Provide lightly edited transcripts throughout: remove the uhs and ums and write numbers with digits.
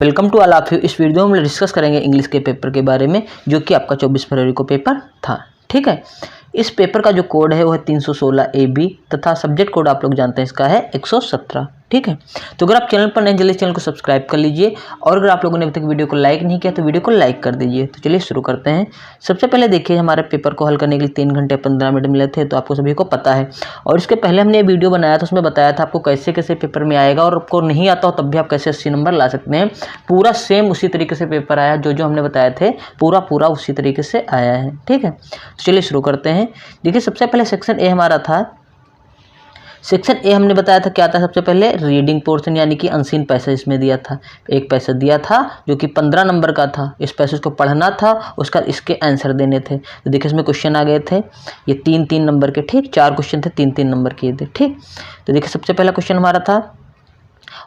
Welcome to all of you. इस video में हम डिस्कस करेंगे इंग्लिश के पेपर के बारे में जो कि आपका 24 फरवरी को पेपर था। ठीक है, इस पेपर का जो कोड है वो है 316 AB तथा सब्जेक्ट कोड आप लोग जानते हैं इसका है 117। ठीक है, तो अगर आप चैनल पर नए जल्दी चैनल को सब्सक्राइब कर लीजिए और अगर आप लोगों ने अभी तक वीडियो को लाइक नहीं किया तो वीडियो को लाइक कर दीजिए। तो चलिए शुरू करते हैं। सबसे पहले देखिए, हमारे पेपर को हल करने के लिए 3 घंटे 15 मिनट मिले थे, तो आपको सभी को पता है। और इसके पहले हमने वीडियो बनाया था, उसमें बताया था आपको कैसे कैसे पेपर में आएगा और आपको नहीं आता हो तब भी आप कैसे 80 नंबर ला सकते हैं। पूरा सेम उसी तरीके से पेपर आया, जो हमने बताए थे पूरा उसी तरीके से आया है। ठीक है, तो चलिए शुरू करते हैं। देखिए, सबसे पहले सेक्शन ए हमारा था। सेक्शन ए हमने बताया था क्या था। सबसे पहले रीडिंग पोर्शन यानी कि अनसीन पैसेज इसमें दिया था। एक पैसेज दिया था जो कि 15 नंबर का था। इस पैसेज को पढ़ना था, उसका इसके आंसर देने थे। तो देखिए इसमें क्वेश्चन आ गए थे ये 3-3 नंबर के। ठीक, 4 क्वेश्चन थे, 3-3 नंबर के थे। ठीक, तो देखिए सबसे पहला क्वेश्चन हमारा था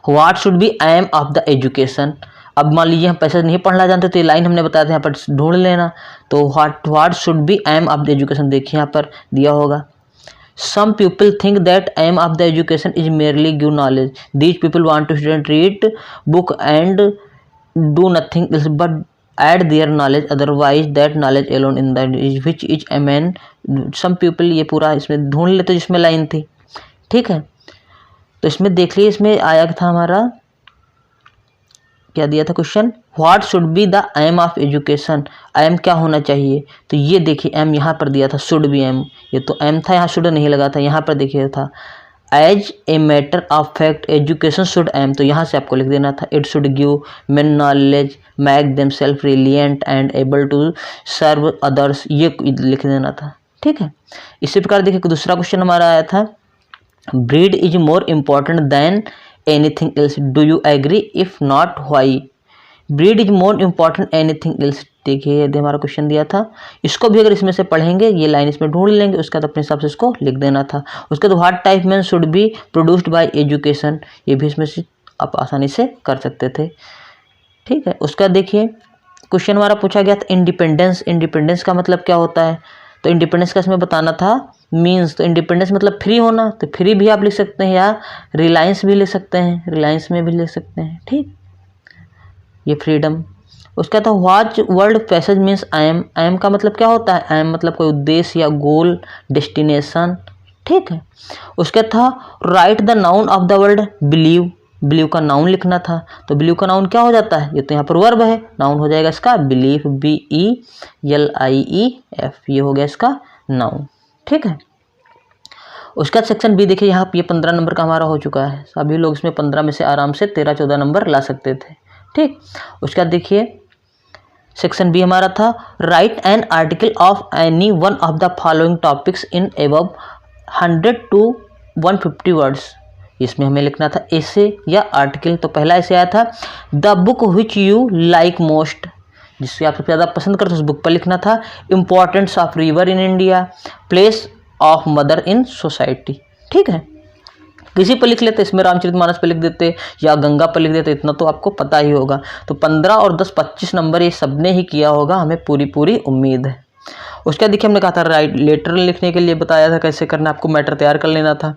what should be aim of the education. अब मान लीजिए हम पैसेज नहीं पढ़ना जानते तो ये लाइन हमने बताया था यहाँ पर ढूंढ लेना। तो what should be aim of the education, देखिए यहाँ पर दिया होगा। Some people think that aim of the education is merely give knowledge. These people want to student read book and do nothing else but add their knowledge. Otherwise, that knowledge alone in that is which is a man. Some people, ये पूरा इसमें ढूंढ लेते जिसमें line थी। ठीक है, तो इसमें देख लीजिए, इसमें आया था हमारा क्या दिया था question, what should be the aim of education. Aim क्या होना चाहिए, तो ये देखिए एम यहाँ पर दिया था, शुड बी एम। ये तो एम था, यहाँ शुड नहीं लगा था। यहाँ पर देखिए था as a matter of fact education should aim, तो यहाँ से आपको लिख देना था it should give men knowledge make them self reliant and able to serve others, ये लिख देना था। ठीक है, इसी प्रकार देखिए दूसरा क्वेश्चन हमारा आया था bread is more important than anything else, do you agree, if not why. Bread is more important anything else, देखिए ये हमारा क्वेश्चन दिया था। इसको भी अगर इसमें से पढ़ेंगे, ये लाइन इसमें ढूंढ लेंगे, उसका तो अपने हिसाब से इसको लिख देना था। उसके बाद what type man should be produced by education, ये भी इसमें से आप आसानी से कर सकते थे। ठीक है, उसका देखिए क्वेश्चन हमारा पूछा गया था इंडिपेंडेंस। इंडिपेंडेंस का मतलब क्या होता है, तो इंडिपेंडेंस का इसमें बताना था मीन्स। तो इंडिपेंडेंस मतलब फ्री होना, तो फ्री भी आप लिख सकते हैं या रिलायंस भी लिख सकते हैं, रिलायंस में भी लिख सकते हैं। ठीक, ये फ्रीडम। उसका था what world passage means I am. I am का मतलब क्या होता है, आई एम मतलब कोई उद्देश्य या गोल, डेस्टिनेशन। ठीक है, उसका था right the noun of the word believe. Believe का नाउन लिखना था, तो बिलीव का नाउन क्या हो जाता है, ये तो यहाँ पर वर्ब है, नाउन हो जाएगा इसका बिलीफ, BELIEF, ये हो गया इसका नाउन। ठीक है, उसका सेक्शन बी देखिए, यहाँ ये 15 नंबर का हमारा हो चुका है। सभी लोग इसमें 15 में से आराम से 13-14 नंबर ला सकते थे। ठीक, उसका देखिए सेक्शन बी हमारा था right an article of any one of the following topics in above 100 to 150 words. इसमें हमें लिखना था ऐसे या आर्टिकल। तो पहला ऐसे आया था the book which you like most, जिससे आप सबसे ज़्यादा पसंद करते उस बुक पर लिखना था। Importance of river in India, place of mother in society. ठीक है, किसी पर लिख लेते, इसमें रामचरितमानस पर लिख देते या गंगा पर लिख देते, इतना तो आपको पता ही होगा। तो 15 और 10 25 नंबर ये सबने ही किया होगा, हमें पूरी उम्मीद है। उसका देखिए हमने कहा था राइट लेटर लिखने के लिए बताया था कैसे करना, आपको मैटर तैयार कर लेना था।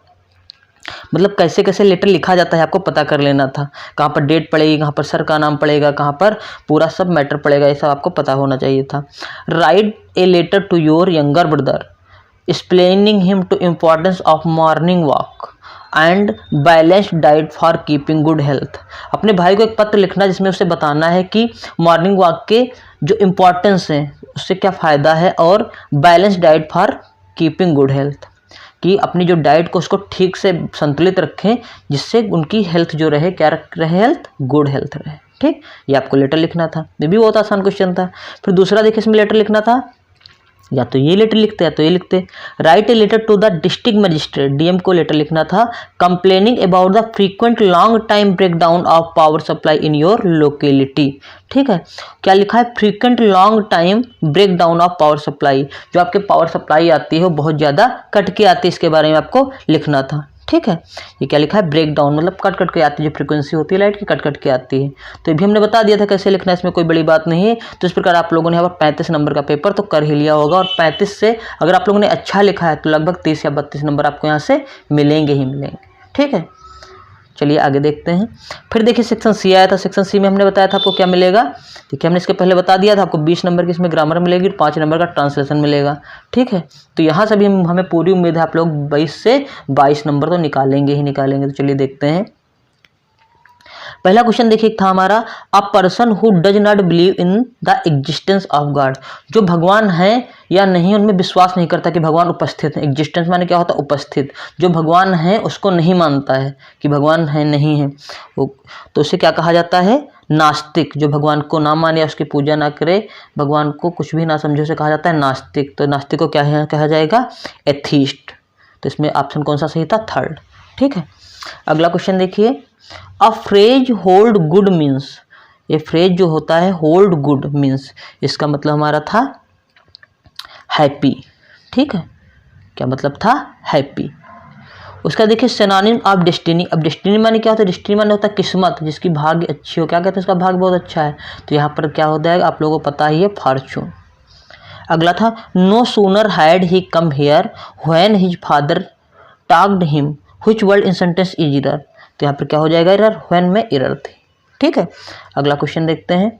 मतलब कैसे कैसे लेटर लिखा जाता है आपको पता कर लेना था। कहाँ पर डेट पड़ेगी, कहाँ पर सर का नाम पड़ेगा, कहाँ पर पूरा सब मैटर पड़ेगा, ये सब आपको पता होना चाहिए था। Write a letter to your younger brother explaining him to importance of morning walk and balanced diet for keeping good health. अपने भाई को एक पत्र लिखना जिसमें उसे बताना है कि मॉर्निंग वॉक के जो इम्पोर्टेंस है उससे क्या फ़ायदा है, और balanced diet for keeping good health, कि अपनी जो डाइट को उसको ठीक से संतुलित रखें जिससे उनकी हेल्थ जो रहे, क्या रहे, हेल्थ, गुड हेल्थ रहे। ठीक, ये आपको लेटर लिखना था। ये भी बहुत आसान क्वेश्चन था। फिर दूसरा देखिए इसमें लेटर लिखना था, या तो ये लेटर लिखते या तो ये लिखते। Write a letter to the district magistrate, DM को लेटर लिखना था complaining about the frequent long time breakdown of power supply in your locality. ठीक है, क्या लिखा है, frequent long time breakdown of power supply, जो आपके पावर सप्लाई आती है वो बहुत ज़्यादा कट के आती है, इसके बारे में आपको लिखना था। ठीक है, ये क्या लिखा है, ब्रेक डाउन मतलब कट कट के आती है, जो फ्रीक्वेंसी होती है लाइट की कट कट के आती है। तो ये भी हमने बता दिया था कैसे लिखना है, इसमें कोई बड़ी बात नहीं है। तो इस प्रकार आप लोगों ने यहाँ पर 35 नंबर का पेपर तो कर ही लिया होगा, और 35 से अगर आप लोगों ने अच्छा लिखा है तो लगभग 30 या 32 नंबर आपको यहाँ से मिलेंगे ही मिलेंगे। ठीक है, चलिए आगे देखते हैं। फिर देखिए सेक्शन सी आया था। सेक्शन सी में हमने बताया था आपको क्या मिलेगा। देखिए हमने इसके पहले बता दिया था आपको 20 नंबर की इसमें ग्रामर मिलेगी और 5 नंबर का ट्रांसलेशन मिलेगा। ठीक है, तो यहाँ से भी हमें पूरी उम्मीद है आप लोग 20 से 22 नंबर तो निकालेंगे ही निकालेंगे। तो चलिए देखते हैं। पहला क्वेश्चन देखिए था हमारा, a person who does not believe in the existence of God, जो भगवान है या नहीं उनमें विश्वास नहीं करता कि भगवान उपस्थित है। एग्जिस्टेंस माने क्या होता है, उपस्थित। जो भगवान है उसको नहीं मानता है कि भगवान है नहीं है, तो उसे क्या कहा जाता है, नास्तिक। जो भगवान को ना माने या उसकी पूजा ना करे, भगवान को कुछ भी ना समझे, उसे कहा जाता है नास्तिक। तो नास्तिक को क्या कहा जाएगा, एथीस्ट। तो इसमें ऑप्शन कौन सा सही था, थर्ड। ठीक है, अगला क्वेश्चन देखिए, a phrase hold good means, ये फ्रेज जो होता है होल्ड गुड मीन्स, इसका मतलब हमारा था हैप्पी। ठीक है, क्या मतलब था, हैप्पी। उसका देखिए सिनोनिम ऑफ डेस्टिनी। अब डेस्टिनी माने क्या होता है, डेस्टिनी माने होता है किस्मत, जिसकी भाग्य अच्छी हो, क्या कहते हैं उसका भाग्य बहुत अच्छा है। तो यहाँ पर क्या हो जाएगा, आप लोगों को पता ही है, फॉर्चून। अगला था, no sooner had he come here when his father talked him which word in sentence is error. तो यहाँ पर क्या हो जाएगा, एरर, व्हेन में एरर थी। ठीक है, अगला क्वेश्चन देखते हैं,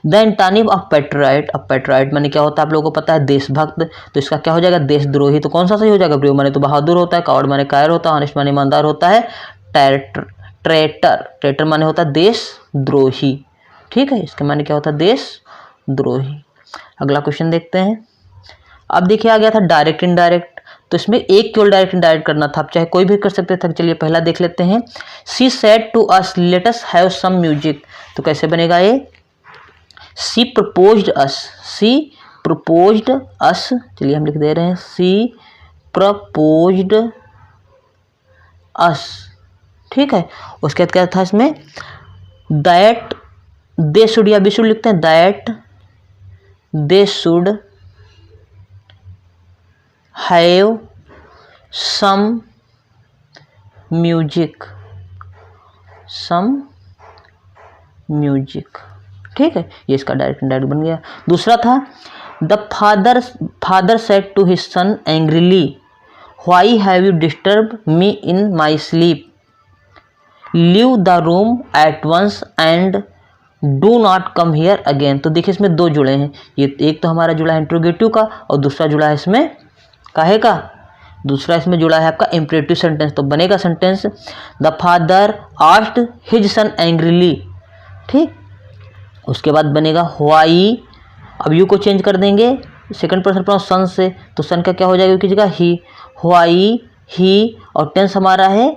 द एंटोनिम ऑफ पैट्रियट। अब पैट्रियट माने क्या होता है आप लोगों को पता है, देशभक्त। तो इसका क्या हो जाएगा, देशद्रोही। तो कौन सा सही हो जाएगा, ब्रेव माने तो बहादुर होता है, कावर्ड माने कायर होता है, ऑनेस्ट माने ईमानदार होता है, ट्रेटर, ट्रेटर माने होता है देशद्रोही। ठीक है, इसके माने क्या होता है, देशद्रोही। अगला क्वेश्चन देखते हैं। अब देखिए आ गया था डायरेक्ट इनडायरेक्ट। तो इसमें एक केवल डायरेक्ट इनडायरेक्ट करना था, आप चाहे कोई भी कर सकते थे। चलिए पहला देख लेते हैं, she said to us let us have some music. तो कैसे बनेगा ये, सी प्रपोज्ड अस, सी प्रपोज्ड अस। चलिए हम लिख दे रहे हैं, सी प्रपोज्ड अस। ठीक है, उसके बाद क्या था इसमें, दैट दे शुड, या बी शुड लिखते हैं, that they should have some music, some music. ठीक है, ये इसका डायरेक्ट इनडायरेक्ट बन गया। दूसरा था, the father said to his son angrily why have you disturb me in my sleep, leave the room at once and do not come here again. तो देखिए इसमें दो जुड़े हैं, ये एक तो हमारा जुड़ा है इंट्रोगेटिव का और दूसरा जुड़ा है इसमें काहे का, दूसरा इसमें जुड़ा है आपका इम्परेटिव सेंटेंस। तो बनेगा sentence, the father asked his son angrily. ठीक, उसके बाद बनेगा व्हाई, अब यू को चेंज कर देंगे सेकंड पर्सन प्रोनाउन सन से, तो सन का क्या हो जाएगा, की जगह ही, व्हाई ही, और टेंस हमारा है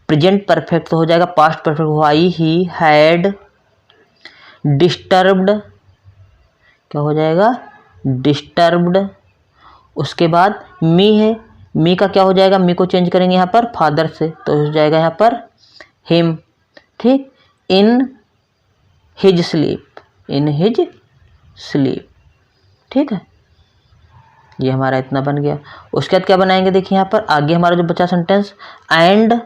प्रेजेंट परफेक्ट, तो हो जाएगा past perfect, why he had disturbed, क्या हो जाएगा, डिस्टर्ब्ड। उसके बाद मी है, मी का क्या हो जाएगा, मी को चेंज करेंगे यहाँ पर फादर से, तो हो जाएगा यहाँ पर हिम। ठीक, in his sleep, in his sleep. ठीक है, ये हमारा इतना बन गया। उसके बाद क्या बनाएंगे, देखिए यहाँ पर आगे हमारा जो बचा सेंटेंस, एंड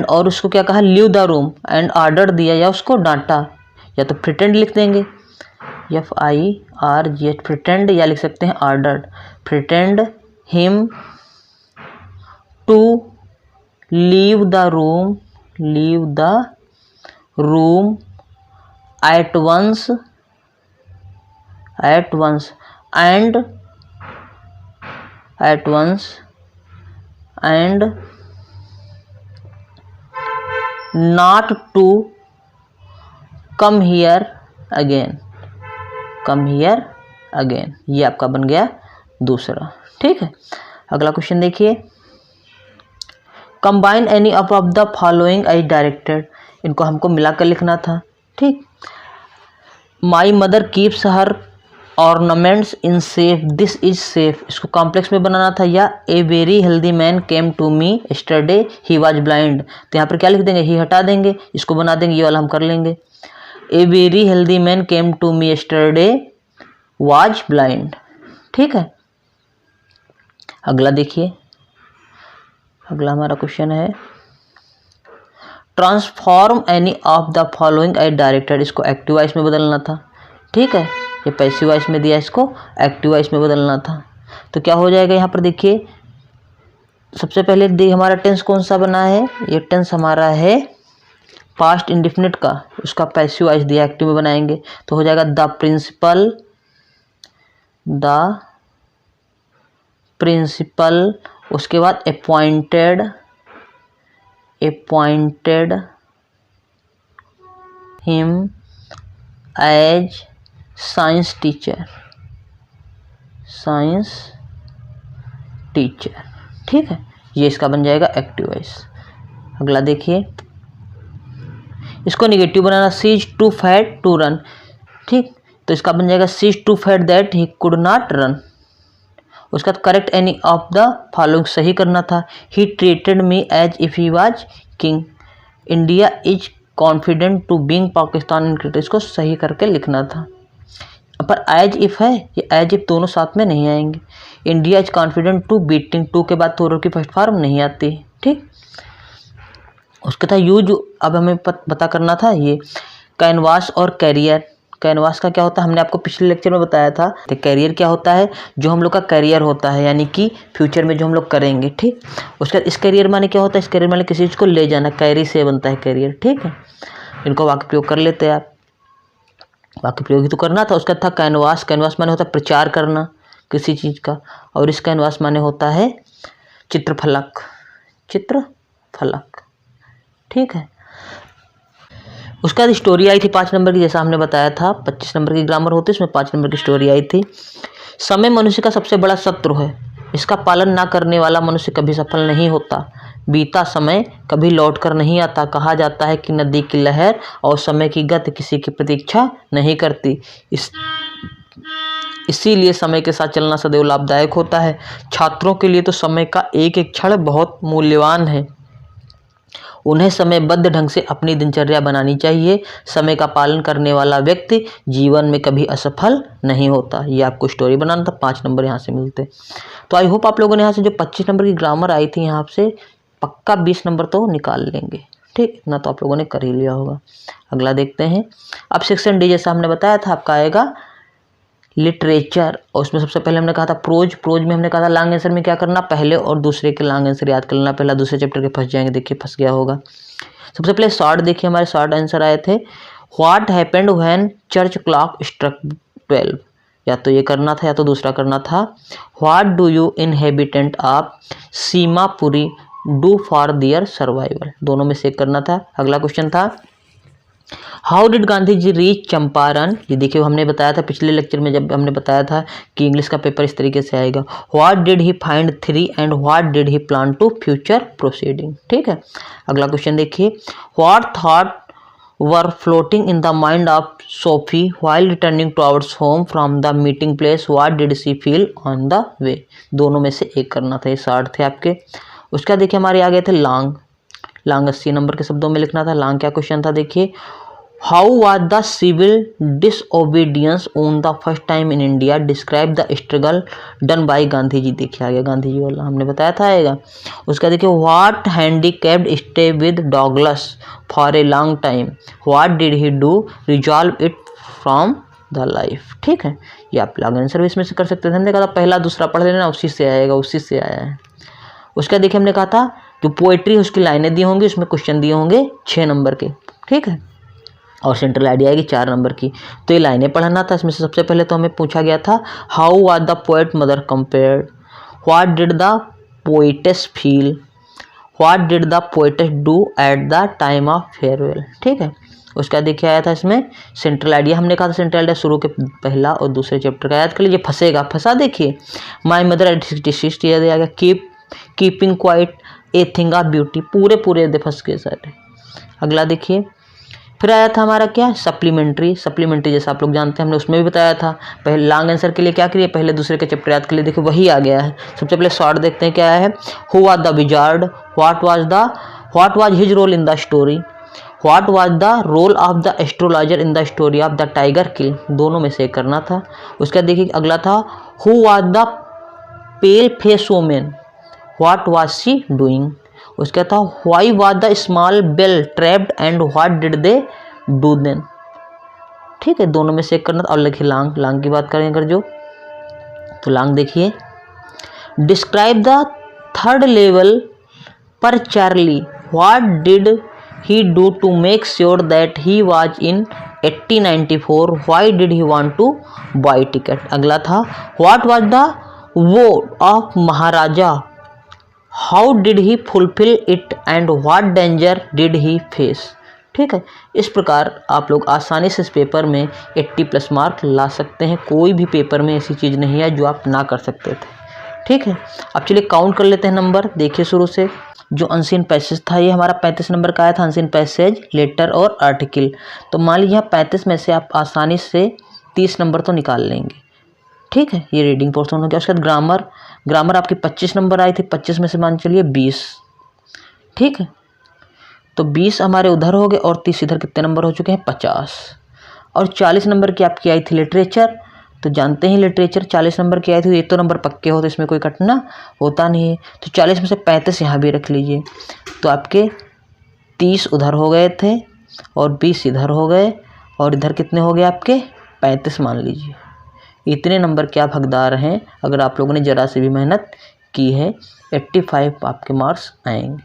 और उसको क्या कहा, leave the room, and order दिया या उसको डांटा, या तो प्रिटेंड लिख देंगे, FIRG प्रिटेंड, या लिख सकते हैं ordered, pretend him to leave the room, leave the room at once and not to come here again, come here again. ये आपका बन गया दूसरा। ठीक है, अगला क्वेश्चन देखिए, combine any of the following as directed. इनको हमको मिलाकर लिखना था। ठीक, my mother keeps her ornaments in safe, this is safe, इसको कॉम्प्लेक्स में बनाना था, या a very healthy man came to me yesterday he was blind. तो यहाँ पर क्या लिख देंगे, ही हटा देंगे, इसको बना देंगे, ये वाला हम कर लेंगे, a very healthy man came to me yesterday was blind. ठीक है, अगला देखिए, अगला हमारा क्वेश्चन है, transform any of the following as directed. इसको एक्टिव वॉइस में बदलना था। ठीक है, ये पैसिव वॉइस में दिया, इसको एक्टिव वॉइस में बदलना था। तो क्या हो जाएगा यहाँ पर देखिए, सबसे पहले दे हमारा टेंस कौन सा बना है, ये टेंस हमारा है पास्ट इंडेफिनिट का, उसका पैसिव वॉइस दिया, एक्टिव में बनाएंगे तो हो जाएगा द प्रिंसिपल, उसके बाद appointed him as science teacher, ठीक है, ये इसका बन जाएगा एक्टिव वॉइस। अगला देखिए, इसको निगेटिव बनाना, she's too fat to run, ठीक, तो इसका बन जाएगा she's too fat that he could not run. उसका correct any of the following, सही करना था। He treated me as if he was king, India is confident to being Pakistan in cricket, इसको सही करके लिखना था। पर एज इफ है, ये एज इफ दोनों साथ में नहीं आएंगे। India is confident to beating, to के बाद थोरों की फर्स्ट फॉर्म नहीं आती, ठीक। उसके था यूज, अब हमें पता करना था ये कैनवास और कैरियर। कैनवास का क्या होता है, हमने आपको पिछले लेक्चर में बताया था। तो कैरियर क्या होता है, जो हम लोग का करियर होता है, यानी कि फ्यूचर में जो हम लोग करेंगे, ठीक। उसके बाद इस करियर माने क्या होता है, इस करियर माने किसी चीज़ को ले जाना, कैरी से बनता है करियर, ठीक है। इनको वाक्य प्रयोग कर लेते हैं आप, वाक्य प्रयोग ही तो करना था। उसका था कैनवास, कैनवास माने होता है प्रचार करना किसी चीज़ का, और इस कैनवास माने होता है चित्रफलक, ठीक है। उसके बाद स्टोरी आई थी 5 नंबर की, जैसा हमने बताया था 25 नंबर की ग्रामर होती है, इसमें 5 नंबर की स्टोरी आई थी। समय मनुष्य का सबसे बड़ा शत्रु है, इसका पालन ना करने वाला मनुष्य कभी सफल नहीं होता। बीता समय कभी लौट कर नहीं आता, कहा जाता है कि नदी की लहर और समय की गति किसी की प्रतीक्षा नहीं करती, इसीलिए समय के साथ चलना सदैव लाभदायक होता है। छात्रों के लिए तो समय का एक एक क्षण बहुत मूल्यवान है, उन्हें समयबद्ध ढंग से अपनी दिनचर्या बनानी चाहिए। समय का पालन करने वाला व्यक्ति जीवन में कभी असफल नहीं होता। ये आपको स्टोरी बनाना था, 5 नंबर यहाँ से मिलते। तो आई होप आप लोगों ने यहाँ से जो 25 नंबर की ग्रामर आई थी, यहाँ से पक्का 20 नंबर तो निकाल लेंगे, ठीक, इतना तो आप लोगों ने कर ही लिया होगा। अगला देखते हैं। अब सेक्शन डी, जैसा हमने बताया था, आपका आएगा लिटरेचर, और उसमें सबसे पहले हमने कहा था प्रोज में हमने कहा था लॉन्ग आंसर में क्या करना, पहले और दूसरे के लॉन्ग आंसर याद कर लेना, पहला दूसरे चैप्टर के फंस जाएंगे, देखिए फंस गया होगा। सबसे पहले शॉर्ट देखिए, हमारे शॉर्ट आंसर आए थे what happened when church clock struck 12, या तो ये करना था या तो दूसरा करना था। What do you inhabitant of Seemapuri do for their survival, दोनों में से करना था। अगला क्वेश्चन था how did Gandhi ji reach Champaran, ये देखिए हमने बताया था पिछले लेक्चर में, जब हमने बताया था कि इंग्लिश का पेपर इस तरीके से आएगा। What did he find 3 and what did he plan to future proceeding, ठीक है। अगला क्वेश्चन देखिए what thought were floating in the mind of Sophie while returning towards home from the meeting place, what did she feel on the way, दोनों में से एक करना था, ये 60 थे आपके। उसका देखिए हमारे आ गए थे लॉन्ग 80 नंबर के शब्दों में लिखना था। लॉन्ग क्या क्वेश्चन था देखिए, how was the civil disobedience on the first time in India, describe the struggle done by Gandhi ji, देखिए आ गया गांधी जी वाला, हमने बताया था आएगा। उसका देखिए what handicapped stay with Douglas for a long time, what did he do resolve it from the life, ठीक है। ये आप लॉन्ग आंसर भी इसमें से कर सकते थे, हमने कहा था पहला दूसरा पढ़ लेना, उसी से आएगा, उसी से आया है। उसका देखिए हमने कहा था जो पोएट्री उसकी लाइनें दी होंगी, उसमें क्वेश्चन दिए होंगे 6 नंबर के, ठीक है, और सेंट्रल आइडिया आएगी 4 नंबर की। तो ये लाइनें पढ़ना था। इसमें से सबसे पहले तो हमें पूछा गया था how was the poet mother compared, what did the poetess feel, what did the poetess do at the time of farewell, ठीक है। उसका देखिए आया था इसमें सेंट्रल आइडिया, हमने कहा था सेंट्रल आइडिया शुरू के पहला और दूसरे चैप्टर का याद कर लीजिए। फंसा देखिए माई मदर डिसीज, याद आ गया। Keeping quite a thing of beauty, पूरे फंस गए सारे। अगला देखिए फिर आया था हमारा क्या, सप्लीमेंट्री जैसा आप लोग जानते हैं, हमने उसमें भी बताया था। पहले लॉन्ग आंसर के लिए क्या करिए, पहले दूसरे के चैप्टर याद के लिए, देखिए वही आ गया है। सबसे पहले शॉर्ट देखते हैं क्या है, who was the wizard, what was his role in the story, what was the role of the astrologer in the story of the tiger kill, दोनों में से करना था। उसका देखिए अगला था who was the pale face women, what was she doing. उसका था why was the small bell trapped and what did they do then, ठीक है, दोनों में से करना था। और लिखिए लॉन्ग की बात करें अगर जो, तो लॉन्ग देखिए डिस्क्राइब द थर्ड लेवल पर Charlie, what did he do to make sure that he was in 1894? Why did he want to buy ticket? अगला था what was the vow of Maharaja, how did he fulfill it and what danger did he face? ठीक है, इस प्रकार आप लोग आसानी से इस पेपर में 80+ मार्क ला सकते हैं। कोई भी पेपर में ऐसी चीज़ नहीं है जो आप ना कर सकते थे। ठीक है, अब चलिए काउंट कर लेते हैं नंबर। देखिए शुरू से जो अनसीन पैसेज था ये हमारा 35 नंबर का आया था, अनसीन पैसेज, लेटर और आर्टिकल। तो मान लीजिए 35 में से आप आसानी से 30 नंबर तो निकाल लेंगे। ठीक है, ये रीडिंग पोर्शन हो गया। उसके बाद ग्रामर आपकी 25 नंबर आई थी, 25 में से मान चलिए 20। ठीक है, तो 20 हमारे उधर हो गए और 30 इधर कितने नंबर हो चुके हैं, 50। और 40 नंबर की आपकी आई थी लिटरेचर, तो जानते हैं लिटरेचर 40 नंबर की आई थी, तो ये तो नंबर पक्के हो, तो इसमें कोई कटना होता नहीं है। तो 40 में से 35 यहाँ भी रख लीजिए, तो आपके 30 उधर हो गए थे और 20 इधर हो गए, और इधर कितने हो गए आपके 35 मान लीजिए। इतने नंबर के आप हकदार हैं अगर आप लोगों ने ज़रा सी भी मेहनत की है। 85 आपके मार्क्स आएंगे।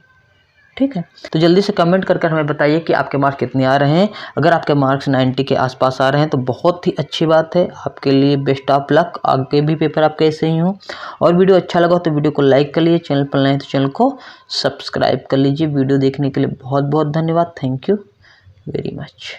ठीक है, तो जल्दी से कमेंट कर हमें बताइए कि आपके मार्क्स कितने आ रहे हैं। अगर आपके मार्क्स 90 के आसपास आ रहे हैं तो बहुत ही अच्छी बात है, आपके लिए बेस्ट ऑफ लक। आगे भी पेपर आपके ऐसे ही हों। और वीडियो अच्छा लगा तो वीडियो को लाइक कर लीजिए, चैनल पर नए तो चैनल को सब्सक्राइब कर लीजिए। वीडियो देखने के लिए बहुत बहुत धन्यवाद। Thank you very much.